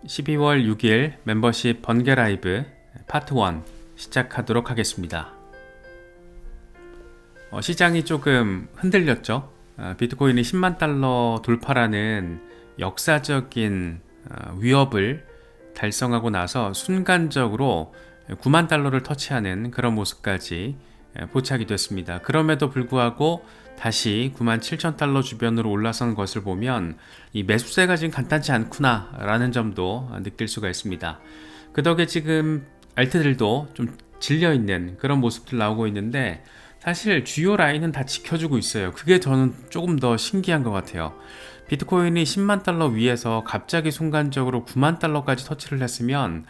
12월 6일 멤버십 번개 라이브 파트 1 시작하도록 하겠습니다. 시장이 조금 흔들렸죠. 비트코인이 10만 달러 돌파라는 역사적인 위협을 달성하고 나서 순간적으로 9만 달러를 터치하는 그런 모습까지 포착이 됐습니다. 그럼에도 불구하고 다시 9만 7천 달러 주변으로 올라선 것을 보면 이 매수세가 지금 간단치 않구나 라는 점도 느낄 수가 있습니다. 그 덕에 지금 알트들도 좀 질려있는 그런 모습들 나오고 있는데, 사실 주요 라인은 다 지켜주고 있어요. 그게 저는 조금 더 신기한 것 같아요. 비트코인이 10만 달러 위에서 갑자기 순간적으로 9만 달러까지 터치를 했으면,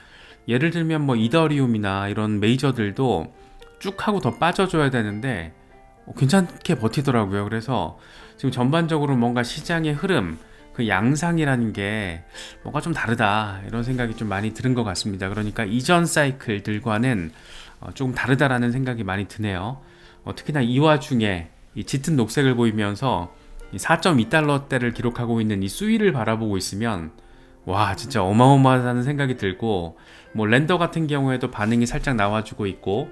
예를 들면 뭐 이더리움이나 이런 메이저들도 쭉 하고 더 빠져줘야 되는데 괜찮게 버티더라고요. 그래서 지금 전반적으로 뭔가 시장의 흐름, 그 양상이라는 게 뭔가 좀 다르다, 이런 생각이 좀 많이 들은 것 같습니다. 그러니까 이전 사이클들과는 조금 다르다라는 생각이 많이 드네요. 특히나 이 와중에 이 짙은 녹색을 보이면서 4.2달러대를 기록하고 있는 이 수위를 바라보고 있으면 와, 진짜 어마어마하다는 생각이 들고, 뭐 랜더 같은 경우에도 반응이 살짝 나와주고 있고,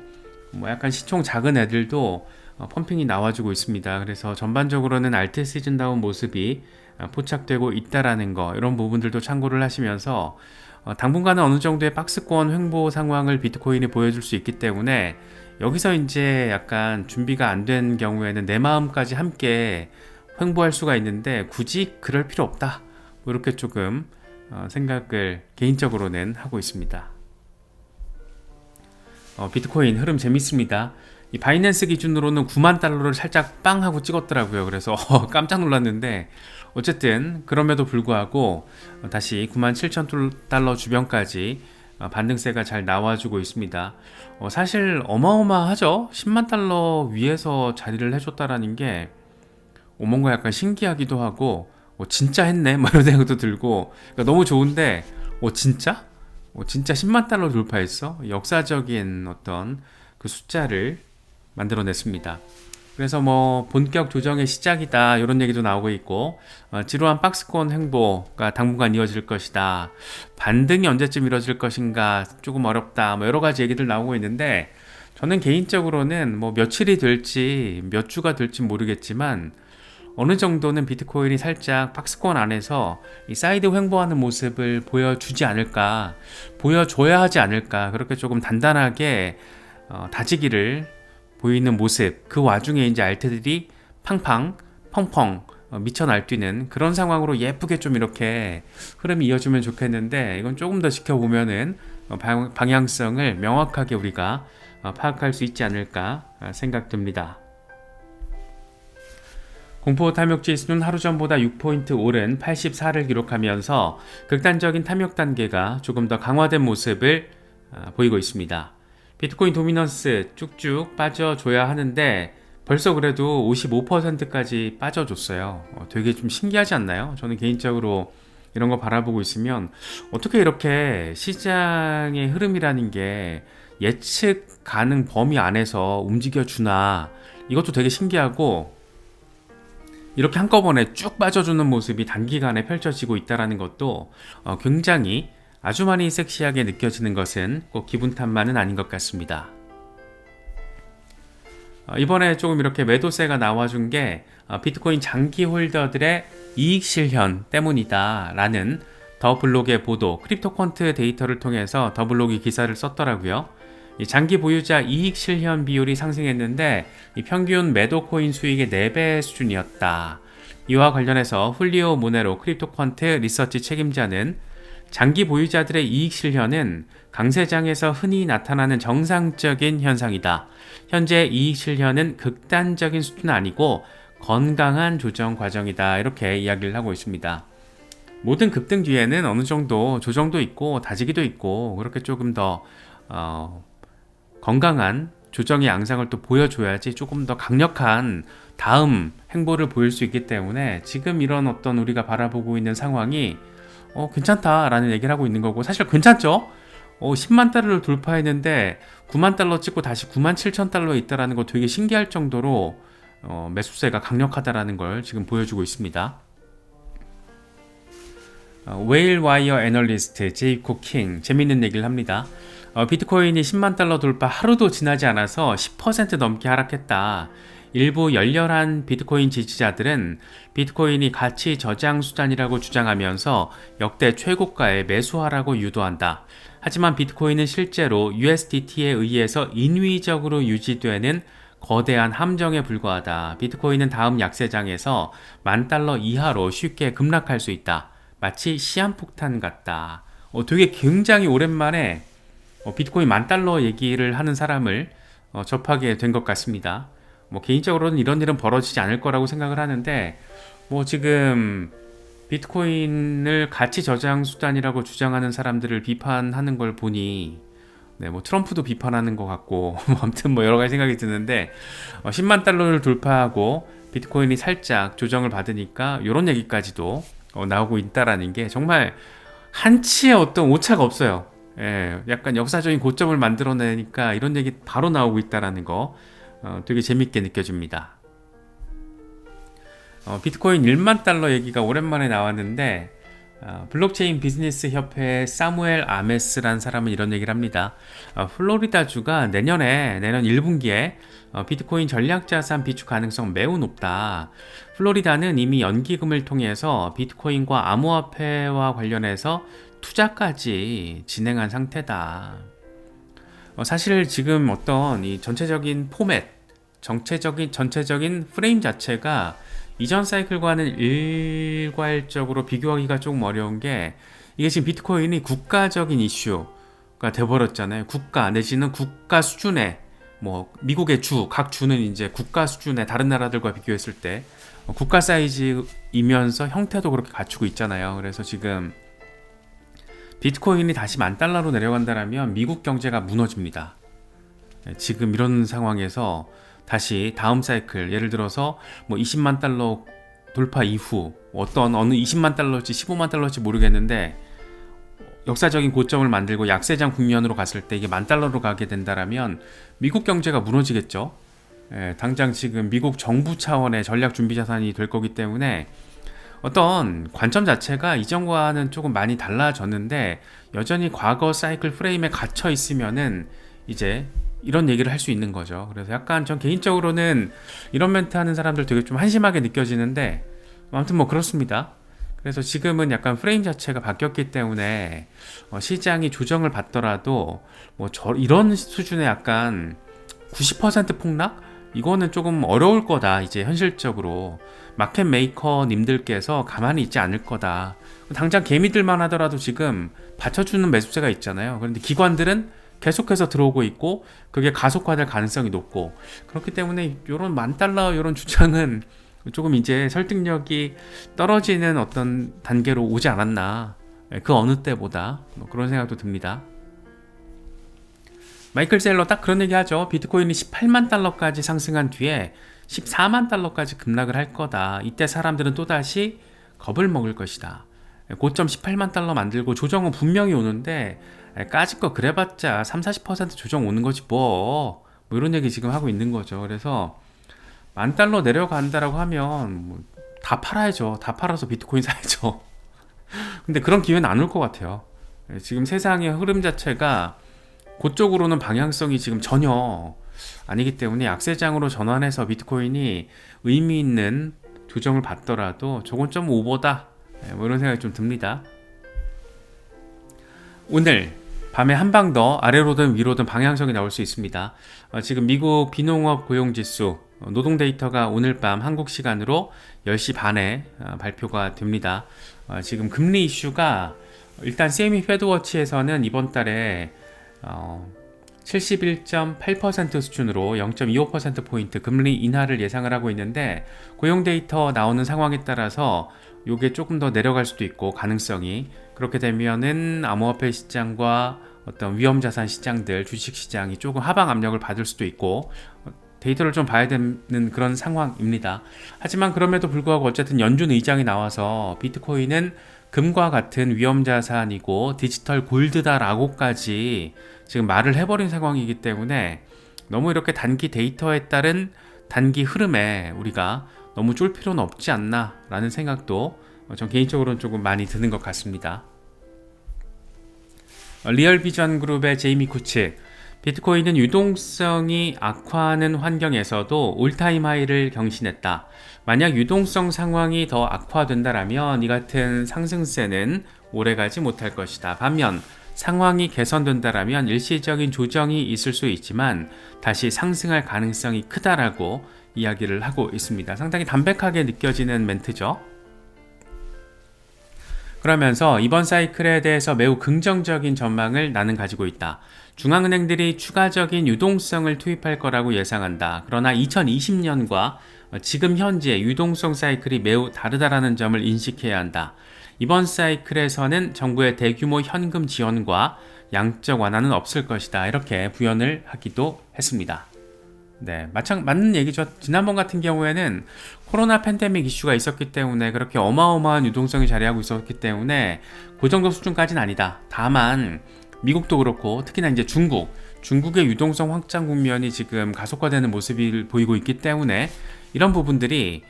뭐 약간 시총 작은 애들도 펌핑이 나와주고 있습니다. 그래서 전반적으로는 알트 시즌다운 모습이 포착되고 있다라는 거, 이런 부분들도 참고를 하시면서 당분간은 어느 정도의 박스권 횡보 상황을 비트코인이 보여줄 수 있기 때문에, 여기서 이제 약간 준비가 안 된 경우에는 내 마음까지 함께 횡보할 수가 있는데 굳이 그럴 필요 없다, 뭐 이렇게 조금 생각을 개인적으로는 하고 있습니다. 비트코인 흐름 재밌습니다. 이 바이낸스 기준으로는 9만 달러를 살짝 빵 하고 찍었더라고요. 그래서 깜짝 놀랐는데, 어쨌든 그럼에도 불구하고 다시 9만 7천 달러 주변까지 반등세가 잘 나와주고 있습니다. 사실 어마어마하죠. 10만 달러 위에서 자리를 해줬다라는 게 뭔가 약간 신기하기도 하고, 진짜 했네, 뭐 이런 생각도 들고, 그러니까 너무 좋은데 진짜? 진짜 10만 달러 돌파했어? 역사적인 어떤 그 숫자를 만들어냈습니다. 그래서 뭐 본격 조정의 시작이다, 이런 얘기도 나오고 있고, 지루한 박스권 행보가 당분간 이어질 것이다, 반등이 언제쯤 이뤄질 것인가 조금 어렵다, 뭐 여러 가지 얘기들 나오고 있는데, 저는 개인적으로는 뭐 며칠이 될지 몇 주가 될지 모르겠지만 어느 정도는 비트코인이 살짝 박스권 안에서 이 사이드 횡보하는 모습을 보여주지 않을까, 보여줘야 하지 않을까, 그렇게 조금 단단하게 다지기를 보이는 모습, 그 와중에 이제 알트들이 팡팡 펑펑 미쳐 날뛰는 그런 상황으로 예쁘게 좀 이렇게 흐름이 이어지면 좋겠는데, 이건 조금 더 지켜보면은 방향성을 명확하게 우리가 파악할 수 있지 않을까 생각됩니다. 공포 탐욕 지수는 하루 전보다 6포인트 오른 84를 기록하면서 극단적인 탐욕 단계가 조금 더 강화된 모습을 보이고 있습니다. 비트코인 도미넌스 쭉쭉 빠져줘야 하는데 벌써 그래도 55%까지 빠져줬어요. 되게 좀 신기하지 않나요? 저는 개인적으로 이런 거 바라보고 있으면 어떻게 이렇게 시장의 흐름이라는 게 예측 가능 범위 안에서 움직여주나, 이것도 되게 신기하고, 이렇게 한꺼번에 쭉 빠져주는 모습이 단기간에 펼쳐지고 있다는 것도 굉장히 아주 많이 섹시하게 느껴지는 것은 꼭 기분 탓만은 아닌 것 같습니다. 이번에 조금 이렇게 매도세가 나와준 게 비트코인 장기 홀더들의 이익 실현 때문이다 라는 더 블록의 보도, 크립토퀀트 데이터를 통해서 더 블록이 기사를 썼더라고요. 이 장기 보유자 이익 실현 비율이 상승했는데 이 평균 매도 코인 수익의 4배 수준이었다. 이와 관련해서 훌리오 모네로 크립토퀀트 리서치 책임자는 장기 보유자들의 이익 실현은 강세장에서 흔히 나타나는 정상적인 현상이다. 현재 이익 실현은 극단적인 수준은 아니고 건강한 조정 과정이다, 이렇게 이야기를 하고 있습니다. 모든 급등 뒤에는 어느 정도 조정도 있고 다지기도 있고, 그렇게 조금 더 건강한 조정의 양상을 또 보여줘야지 조금 더 강력한 다음 행보를 보일 수 있기 때문에, 지금 이런 어떤 우리가 바라보고 있는 상황이 괜찮다라는 얘기를 하고 있는 거고, 사실 괜찮죠? 10만 달러를 돌파했는데 9만 달러 찍고 다시 9만 7천 달러에 있다라는 거 되게 신기할 정도로 매수세가 강력하다라는 걸 지금 보여주고 있습니다. 웨일 와이어 애널리스트 제이콥 킹 재밌는 얘기를 합니다. 비트코인이 10만 달러 돌파 하루도 지나지 않아서 10% 넘게 하락했다. 일부 열렬한 비트코인 지지자들은 비트코인이 가치 저장 수단이라고 주장하면서 역대 최고가에 매수하라고 유도한다. 하지만 비트코인은 실제로 USDT에 의해서 인위적으로 유지되는 거대한 함정에 불과하다. 비트코인은 다음 약세장에서 10,000달러 이하로 쉽게 급락할 수 있다. 마치 시한폭탄 같다. 되게 굉장히 오랜만에 비트코인 10,000달러 얘기를 하는 사람을 접하게 된 것 같습니다. 개인적으로는 이런 일은 벌어지지 않을 거라고 생각을 하는데 지금 비트코인을 가치 저장 수단이라고 주장하는 사람들을 비판하는 걸 보니 트럼프도 비판하는 것 같고 아무튼 여러 가지 생각이 드는데 10만 달러를 돌파하고 비트코인이 살짝 조정을 받으니까 이런 얘기까지도 나오고 있다라는 게 정말 한치의 어떤 오차가 없어요. 약간 역사적인 고점을 만들어내니까 이런 얘기 바로 나오고 있다라는 거 되게 재밌게 느껴집니다. 비트코인 1만 달러 얘기가 오랜만에 나왔는데 블록체인 비즈니스 협회의 사무엘 아메스란 사람은 이런 얘기를 합니다. 플로리다주가 내년 1분기에 비트코인 전략자산 비축 가능성 매우 높다. 플로리다는 이미 연기금을 통해서 비트코인과 암호화폐와 관련해서 투자까지 진행한 상태다. 사실 지금 어떤 이 전체적인 포맷, 전체적인 프레임 자체가 이전 사이클과는 일괄적으로 비교하기가 조금 어려운 게 이게 지금 비트코인이 국가적인 이슈가 돼버렸잖아요. 국가 내지는 국가 수준의 미국의 각 주는 이제 국가 수준의 다른 나라들과 비교했을 때 국가 사이즈이면서 형태도 그렇게 갖추고 있잖아요. 그래서 지금 비트코인이 다시 10,000달러로 내려간다면 미국 경제가 무너집니다. 지금 이런 상황에서 다시 다음 사이클 예를 들어서 20만 달러 돌파 이후 어느 20만 달러지 15만 달러지 모르겠는데 역사적인 고점을 만들고 약세장 국면으로 갔을 때 이게 10,000달러로 가게 된다라면 미국 경제가 무너지겠죠. 당장 지금 미국 정부 차원의 전략 준비 자산이 될 거기 때문에 어떤 관점 자체가 이전과는 조금 많이 달라졌는데 여전히 과거 사이클 프레임에 갇혀 있으면은 이제 이런 얘기를 할 수 있는 거죠. 그래서 약간 전 개인적으로는 이런 멘트 하는 사람들 되게 좀 한심하게 느껴지는데 아무튼 그렇습니다. 그래서 지금은 약간 프레임 자체가 바뀌었기 때문에 시장이 조정을 받더라도 이런 수준의 약간 90% 폭락? 이거는 조금 어려울 거다. 이제 현실적으로 마켓 메이커 님들께서 가만히 있지 않을 거다. 당장 개미들만 하더라도 지금 받쳐주는 매수세가 있잖아요. 그런데 기관들은 계속해서 들어오고 있고 그게 가속화될 가능성이 높고 그렇기 때문에 이런 10,000달러 이런 주장은 조금 이제 설득력이 떨어지는 어떤 단계로 오지 않았나, 그 어느 때보다 그런 생각도 듭니다. 마이클 셀러 딱 그런 얘기 하죠. 비트코인이 18만 달러까지 상승한 뒤에 14만 달러까지 급락을 할 거다. 이때 사람들은 또다시 겁을 먹을 것이다. 고점 18만 달러 만들고 조정은 분명히 오는데 까짓 거 그래봤자 30-40% 조정 오는 거지 이런 얘기 지금 하고 있는 거죠. 그래서 10,000달러 내려간다라고 하면 다 팔아야죠. 다 팔아서 비트코인 사야죠. 근데 그런 기회는 안 올 것 같아요. 지금 세상의 흐름 자체가 그쪽으로는 방향성이 지금 전혀 아니기 때문에 약세장으로 전환해서 비트코인이 의미 있는 조정을 받더라도 저건 좀 오버다, 이런 생각이 좀 듭니다. 오늘 밤에 한 방 더 아래로든 위로든 방향성이 나올 수 있습니다. 지금 미국 비농업 고용지수 노동 데이터가 오늘 밤 한국 시간으로 10시 반에 발표가 됩니다. 지금 금리 이슈가 일단 세미 패드워치에서는 이번 달에 71.8% 수준으로 0.25%포인트 금리 인하를 예상을 하고 있는데 고용 데이터 나오는 상황에 따라서 이게 조금 더 내려갈 수도 있고 가능성이 그렇게 되면은 암호화폐 시장과 어떤 위험자산 시장들 주식 시장이 조금 하방 압력을 받을 수도 있고 데이터를 좀 봐야 되는 그런 상황입니다. 하지만 그럼에도 불구하고 어쨌든 연준 의장이 나와서 비트코인은 금과 같은 위험자산이고 디지털 골드다라고까지 지금 말을 해버린 상황이기 때문에 너무 이렇게 단기 데이터에 따른 단기 흐름에 우리가 너무 쫄 필요는 없지 않나 라는 생각도 전 개인적으로는 조금 많이 드는 것 같습니다. 리얼비전 그룹의 제이미 쿠츠, 비트코인은 유동성이 악화하는 환경에서도 올타임 하이를 경신했다. 만약 유동성 상황이 더 악화된다면 이 같은 상승세는 오래가지 못할 것이다. 반면 상황이 개선된다면 일시적인 조정이 있을 수 있지만 다시 상승할 가능성이 크다라고 이야기를 하고 있습니다. 상당히 담백하게 느껴지는 멘트죠. 그러면서 이번 사이클에 대해서 매우 긍정적인 전망을 나는 가지고 있다. 중앙은행들이 추가적인 유동성을 투입할 거라고 예상한다. 그러나 2020년과 지금 현재 유동성 사이클이 매우 다르다라는 점을 인식해야 한다. 이번 사이클에서는 정부의 대규모 현금 지원과 양적 완화는 없을 것이다. 이렇게 부연을 하기도 했습니다. 네, 맞는 얘기죠. 지난번 같은 경우에는 코로나 팬데믹 이슈가 있었기 때문에 그렇게 어마어마한 유동성이 자리하고 있었기 때문에 그 정도 수준까지는 아니다. 다만 미국도 그렇고 특히나 이제 중국의 유동성 확장 국면이 지금 가속화되는 모습을 보이고 있기 때문에 이런 부분들이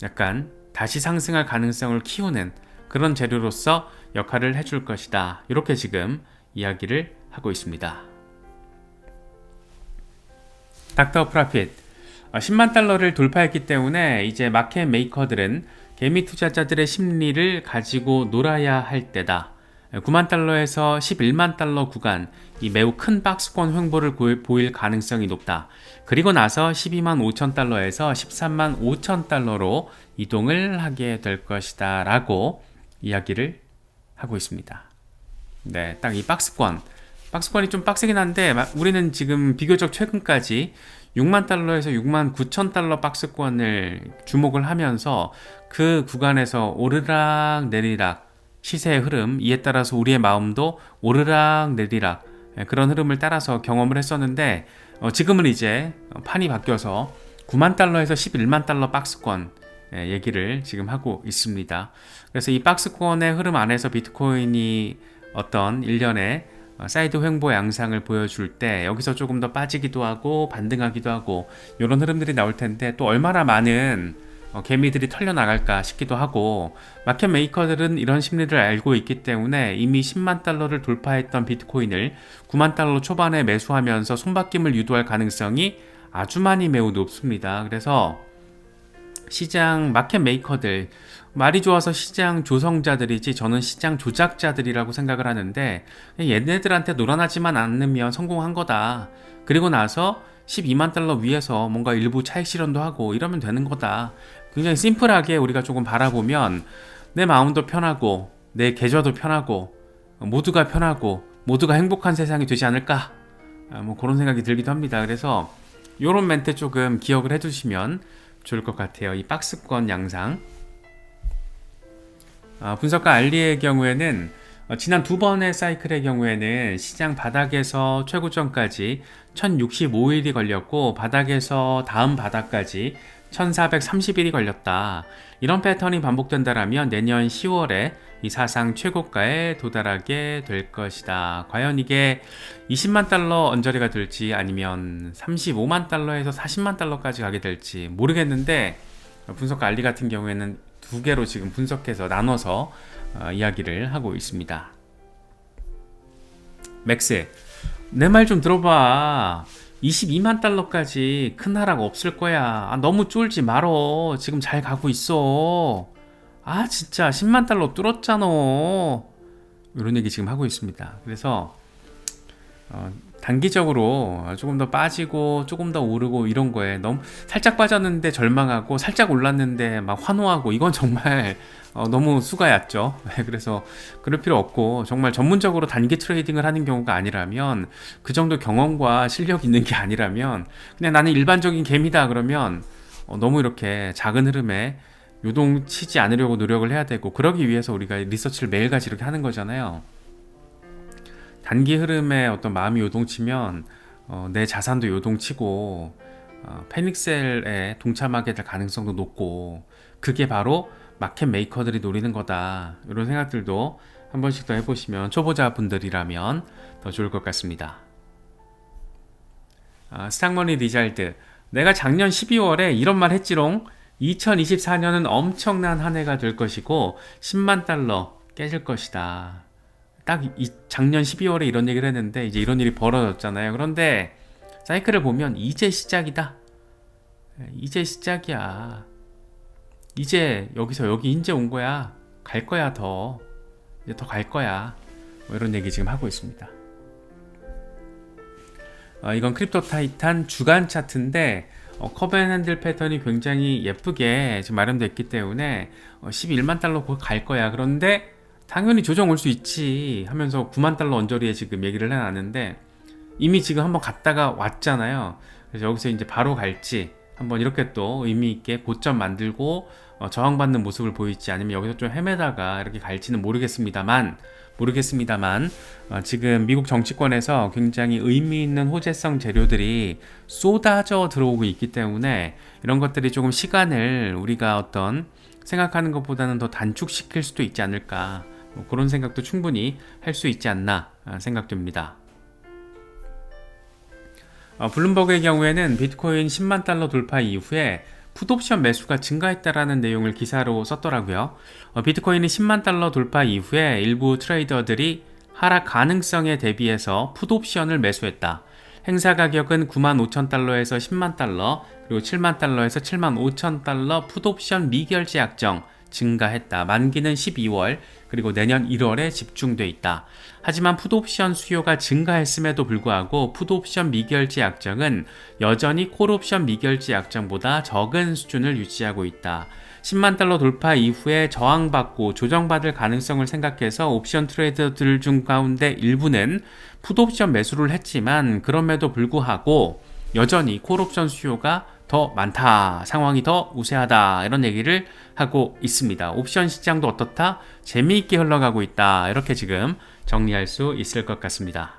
약간 다시 상승할 가능성을 키우는 그런 재료로서 역할을 해줄 것이다. 이렇게 지금 이야기를 하고 있습니다. 닥터 프라핏 10만 달러를 돌파했기 때문에 이제 마켓 메이커들은 개미 투자자들의 심리를 가지고 놀아야 할 때다. 9만 달러에서 11만 달러 구간, 이 매우 큰 박스권 횡보를 보일 가능성이 높다. 그리고 나서 12만 5천 달러에서 13만 5천 달러로 이동을 하게 될 것이다 라고 이야기를 하고 있습니다. 네, 딱 이 박스권이 좀 빡세긴 한데 우리는 지금 비교적 최근까지 6만 달러에서 6만 9천 달러 박스권을 주목을 하면서 그 구간에서 오르락 내리락 시세의 흐름, 이에 따라서 우리의 마음도 오르락 내리락 그런 흐름을 따라서 경험을 했었는데 지금은 이제 판이 바뀌어서 9만 달러에서 11만 달러 박스권 얘기를 지금 하고 있습니다. 그래서 이 박스권의 흐름 안에서 비트코인이 어떤 일련의 사이드 횡보 양상을 보여줄 때 여기서 조금 더 빠지기도 하고 반등하기도 하고 이런 흐름들이 나올 텐데 또 얼마나 많은 개미들이 털려나갈까 싶기도 하고 마켓 메이커들은 이런 심리를 알고 있기 때문에 이미 10만 달러를 돌파했던 비트코인을 9만 달러 초반에 매수하면서 손바뀜을 유도할 가능성이 아주 많이 매우 높습니다. 그래서 시장 마켓 메이커들, 말이 좋아서 시장 조성자들이지 저는 시장 조작자들이라고 생각을 하는데 얘네들한테 놀아나지만 않으면 성공한 거다. 그리고 나서 12만 달러 위에서 뭔가 일부 차익 실현도 하고 이러면 되는 거다. 굉장히 심플하게 우리가 조금 바라보면 내 마음도 편하고 내 계좌도 편하고 모두가 편하고 모두가 행복한 세상이 되지 않을까, 뭐 그런 생각이 들기도 합니다. 그래서 요런 멘트 조금 기억을 해두시면 좋을 것 같아요. 이 박스권 양상. 분석가 알리의 경우에는 지난 두 번의 사이클의 경우에는 시장 바닥에서 최고점까지 1065일이 걸렸고 바닥에서 다음 바닥까지 1430일이 걸렸다. 이런 패턴이 반복된다면 내년 10월에 이 사상 최고가에 도달하게 될 것이다. 과연 이게 20만 달러 언저리가 될지 아니면 35만 달러에서 40만 달러까지 가게 될지 모르겠는데 분석가 알리 같은 경우에는 두 개로 지금 분석해서 나눠서 이야기를 하고 있습니다. 맥스, 내 말 좀 들어봐. 22만 달러까지 큰 하락 없을 거야. 너무 쫄지 말어. 지금 잘 가고 있어. 진짜 10만 달러 뚫었잖아. 이런 얘기 지금 하고 있습니다. 그래서 단기적으로 조금 더 빠지고 조금 더 오르고 이런 거에 너무 살짝 빠졌는데 절망하고 살짝 올랐는데 막 환호하고 이건 정말 너무 수가 얕죠. 그래서 그럴 필요 없고 정말 전문적으로 단기 트레이딩을 하는 경우가 아니라면 그 정도 경험과 실력이 있는 게 아니라면 그냥 나는 일반적인 개미다 그러면 너무 이렇게 작은 흐름에 요동치지 않으려고 노력을 해야 되고 그러기 위해서 우리가 리서치를 매일같이 이렇게 하는 거잖아요. 단기 흐름에 어떤 마음이 요동치면 내 자산도 요동치고 패닉셀에 동참하게 될 가능성도 높고 그게 바로 마켓 메이커들이 노리는 거다. 이런 생각들도 한 번씩 더 해보시면 초보자분들이라면 더 좋을 것 같습니다. 스탁머니 리잘드, 내가 작년 12월에 이런 말 했지롱. 2024년은 엄청난 한 해가 될 것이고 10만 달러 깨질 것이다. 딱 작년 12월에 이런 얘기를 했는데 이제 이런 일이 벌어졌잖아요. 그런데 사이클을 보면 이제 시작이다. 이제 시작이야. 이제 여기서 여기 이제 온 거야. 갈 거야 더. 이제 더 갈 거야. 뭐 이런 얘기 지금 하고 있습니다. 이건 크립토 타이탄 주간 차트인데 컵 앤 핸들 패턴이 굉장히 예쁘게 지금 마련됐기 때문에 11만 달러 갈 거야. 그런데 당연히 조정 올 수 있지 하면서 9만 달러 언저리에 지금 얘기를 해놨는데 이미 지금 한번 갔다가 왔잖아요. 그래서 여기서 이제 바로 갈지 한번 이렇게 또 의미 있게 고점 만들고 저항받는 모습을 보일지 아니면 여기서 좀 헤매다가 이렇게 갈지는 모르겠습니다만 지금 미국 정치권에서 굉장히 의미 있는 호재성 재료들이 쏟아져 들어오고 있기 때문에 이런 것들이 조금 시간을 우리가 어떤 생각하는 것보다는 더 단축시킬 수도 있지 않을까, 뭐 그런 생각도 충분히 할 수 있지 않나 생각됩니다. 블룸버그의 경우에는 비트코인 10만 달러 돌파 이후에 풋옵션 매수가 증가했다라는 내용을 기사로 썼더라고요. 비트코인이 10만 달러 돌파 이후에 일부 트레이더들이 하락 가능성에 대비해서 풋옵션을 매수했다. 행사 가격은 9만 5천 달러에서 10만 달러, 그리고 7만 달러에서 7만 5천 달러 풋옵션 미결제 약정 증가했다. 만기는 12월, 그리고 내년 1월에 집중돼 있다. 하지만 풋옵션 수요가 증가했음에도 불구하고 풋옵션 미결제 약정은 여전히 콜옵션 미결제 약정보다 적은 수준을 유지하고 있다. 10만 달러 돌파 이후에 저항받고 조정받을 가능성을 생각해서 옵션 트레이더들 중 가운데 일부는 풋옵션 매수를 했지만 그럼에도 불구하고 여전히 콜옵션 수요가 더 많다, 상황이 더 우세하다, 이런 얘기를 하고 있습니다. 옵션 시장도 어떻다? 재미있게 흘러가고 있다, 이렇게 지금 정리할 수 있을 것 같습니다.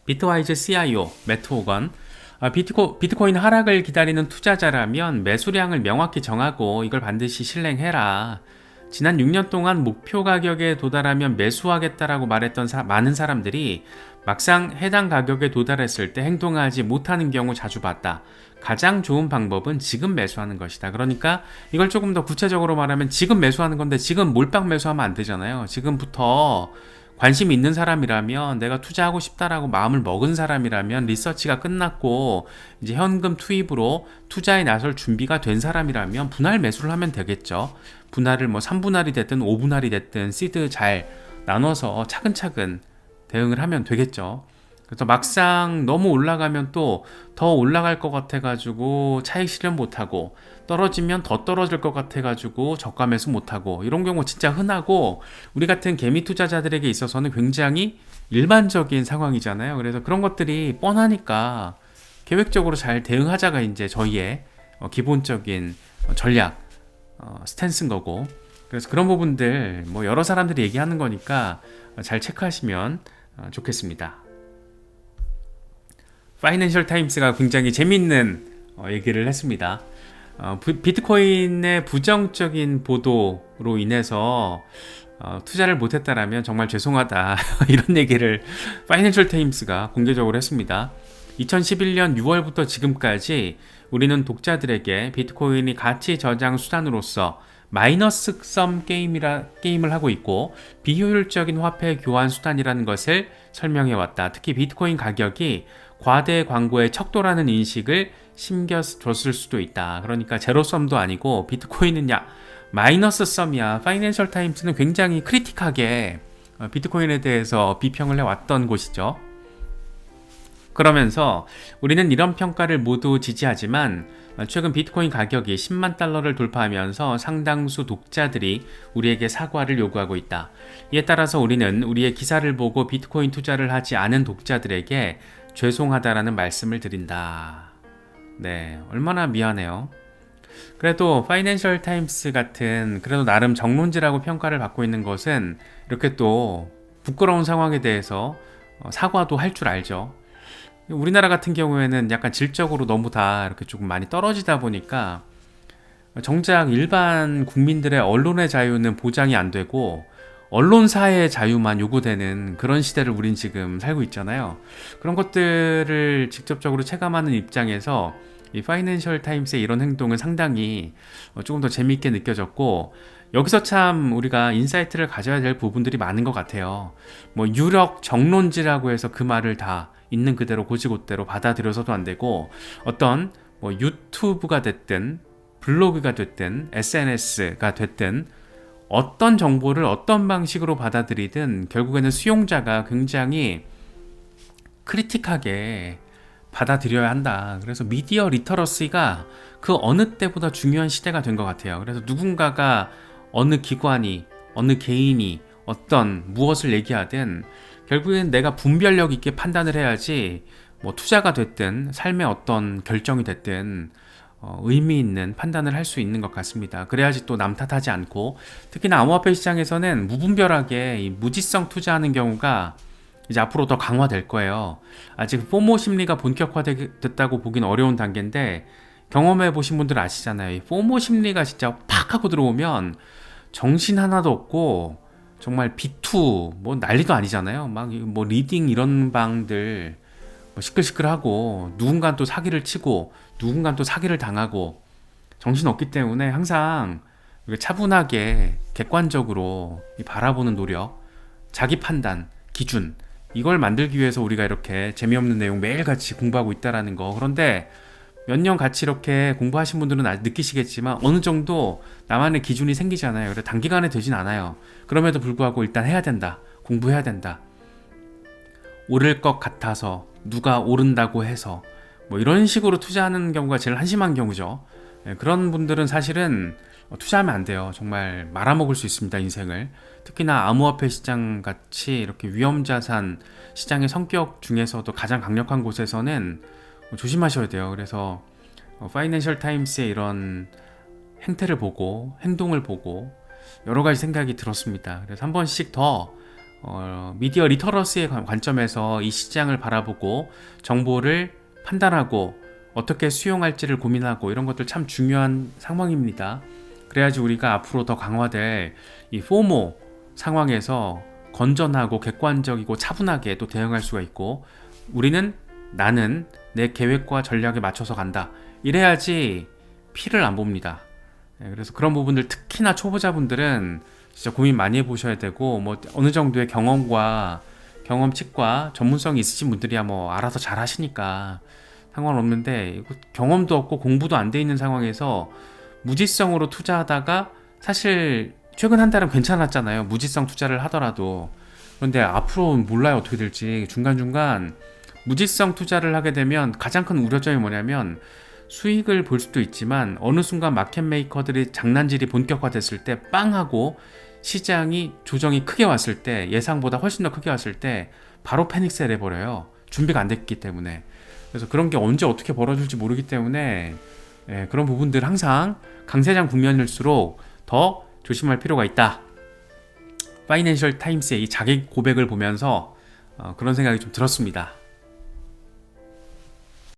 비트와이즈 CIO 매트 호건, 비트코인 하락을 기다리는 투자자라면 매수량을 명확히 정하고 이걸 반드시 실행해라. 지난 6년 동안 목표 가격에 도달하면 매수하겠다라고 말했던 많은 사람들이 막상 해당 가격에 도달했을 때 행동하지 못하는 경우 자주 봤다. 가장 좋은 방법은 지금 매수하는 것이다. 그러니까 이걸 조금 더 구체적으로 말하면 지금 매수하는 건데 지금 몰빵 매수하면 안 되잖아요. 지금부터 관심이 있는 사람이라면, 내가 투자하고 싶다라고 마음을 먹은 사람이라면, 리서치가 끝났고 이제 현금 투입으로 투자에 나설 준비가 된 사람이라면 분할 매수를 하면 되겠죠. 분할을 뭐 3분할이 됐든 5분할이 됐든 시드 잘 나눠서 차근차근 대응을 하면 되겠죠. 그래서 막상 너무 올라가면 또 더 올라갈 것 같아가지고 차익 실현 못하고, 떨어지면 더 떨어질 것 같아가지고 저가 매수 못하고, 이런 경우 진짜 흔하고 우리 같은 개미 투자자들에게 있어서는 굉장히 일반적인 상황이잖아요. 그래서 그런 것들이 뻔하니까 계획적으로 잘 대응하자가 이제 저희의 기본적인 전략, 스탠스인 거고, 그래서 그런 부분들 뭐 여러 사람들이 얘기하는 거니까 잘 체크하시면 좋겠습니다. 파이낸셜 타임스가 굉장히 재밌는 얘기를 했습니다. 비트코인의 부정적인 보도로 인해서 투자를 못했다라면 정말 죄송하다, 이런 얘기를 파이낸셜 타임스가 공개적으로 했습니다. 2011년 6월부터 지금까지 우리는 독자들에게 비트코인이 가치 저장 수단으로서 마이너스 썸 게임을 하고 있고 비효율적인 화폐 교환 수단이라는 것을 설명해 왔다. 특히 비트코인 가격이 과대 광고의 척도라는 인식을 심겨줬을 수도 있다. 그러니까 제로썸도 아니고 비트코인은 마이너스 썸이야. 파이낸셜 타임스는 굉장히 크리틱하게 비트코인에 대해서 비평을 해왔던 곳이죠. 그러면서 우리는 이런 평가를 모두 지지하지만 최근 비트코인 가격이 10만 달러를 돌파하면서 상당수 독자들이 우리에게 사과를 요구하고 있다. 이에 따라서 우리는 우리의 기사를 보고 비트코인 투자를 하지 않은 독자들에게 죄송하다라는 말씀을 드린다. 네, 얼마나 미안해요. 그래도 파이낸셜 타임스 같은 그래도 나름 정론지라고 평가를 받고 있는 것은 이렇게 또 부끄러운 상황에 대해서 사과도 할 줄 알죠. 우리나라 같은 경우에는 약간 질적으로 너무 다 이렇게 조금 많이 떨어지다 보니까 정작 일반 국민들의 언론의 자유는 보장이 안 되고 언론사의 자유만 요구되는 그런 시대를 우린 지금 살고 있잖아요. 그런 것들을 직접적으로 체감하는 입장에서 이 파이낸셜 타임스의 이런 행동은 상당히 조금 더 재미있게 느껴졌고, 여기서 참 우리가 인사이트를 가져야 될 부분들이 많은 것 같아요. 뭐 유력 정론지라고 해서 그 말을 다 있는 그대로 고지고대로 받아들여서도 안 되고, 어떤 뭐 유튜브가 됐든 블로그가 됐든 SNS가 됐든 어떤 정보를 어떤 방식으로 받아들이든 결국에는 수용자가 굉장히 크리틱하게 받아들여야 한다. 그래서 미디어 리터러시가 그 어느 때보다 중요한 시대가 된 것 같아요. 그래서 누군가가 어느 기관이 어느 개인이 어떤 무엇을 얘기하든 결국엔 내가 분별력 있게 판단을 해야지, 뭐 투자가 됐든 삶의 어떤 결정이 됐든 의미 있는 판단을 할 수 있는 것 같습니다. 그래야지 또 남 탓하지 않고, 특히나 암호화폐 시장에서는 무분별하게 이 무지성 투자하는 경우가 이제 앞으로 더 강화될 거예요. 아직 포모 심리가 본격화됐다고 보긴 어려운 단계인데, 경험해 보신 분들 아시잖아요. 이 포모 심리가 진짜 팍 하고 들어오면 정신 하나도 없고 정말 B2 뭐 난리도 아니잖아요. 막 뭐 리딩 이런 방들 뭐 시끌시끌하고, 누군가 또 사기를 치고 누군가 또 사기를 당하고, 정신 없기 때문에 항상 차분하게 객관적으로 바라보는 노력, 자기 판단, 기준, 이걸 만들기 위해서 우리가 이렇게 재미없는 내용 매일같이 공부하고 있다라는 거. 그런데 몇 년 같이 이렇게 공부하신 분들은 느끼시겠지만 어느 정도 나만의 기준이 생기잖아요. 그래서 단기간에 되진 않아요. 그럼에도 불구하고 일단 해야 된다. 공부해야 된다. 오를 것 같아서, 누가 오른다고 해서, 뭐 이런 식으로 투자하는 경우가 제일 한심한 경우죠. 그런 분들은 사실은 투자하면 안 돼요. 정말 말아먹을 수 있습니다, 인생을. 특히나 암호화폐 시장 같이 이렇게 위험자산 시장의 성격 중에서도 가장 강력한 곳에서는 조심하셔야 돼요. 그래서 파이낸셜 타임스의 이런 행태를 보고 행동을 보고 여러 가지 생각이 들었습니다. 그래서 한 번씩 더 미디어 리터러시의 관점에서 이 시장을 바라보고 정보를 판단하고 어떻게 수용할지를 고민하고, 이런 것들 참 중요한 상황입니다. 그래야지 우리가 앞으로 더 강화될 이 포모 상황에서 건전하고 객관적이고 차분하게 또 대응할 수가 있고, 나는 내 계획과 전략에 맞춰서 간다. 이래야지 피를 안 봅니다. 그래서 그런 부분들, 특히나 초보자분들은 진짜 고민 많이 해보셔야 되고, 뭐 어느 정도의 경험칙과 전문성이 있으신 분들이야 뭐 알아서 잘 하시니까 상관없는데, 경험도 없고 공부도 안 돼 있는 상황에서 무지성으로 투자하다가, 사실 최근 한 달은 괜찮았잖아요. 무지성 투자를 하더라도. 그런데 앞으로 몰라요, 어떻게 될지. 중간중간 무지성 투자를 하게 되면 가장 큰 우려점이 뭐냐면, 수익을 볼 수도 있지만 어느 순간 마켓 메이커들이 장난질이 본격화됐을 때 빵 하고 시장이 조정이 크게 왔을 때, 예상보다 훨씬 더 크게 왔을 때 바로 패닉셀 해버려요. 준비가 안 됐기 때문에. 그래서 그런 게 언제 어떻게 벌어질지 모르기 때문에 그런 부분들 항상 강세장 국면일수록 더 조심할 필요가 있다. 파이낸셜 타임스의 이 자기 고백을 보면서 그런 생각이 좀 들었습니다.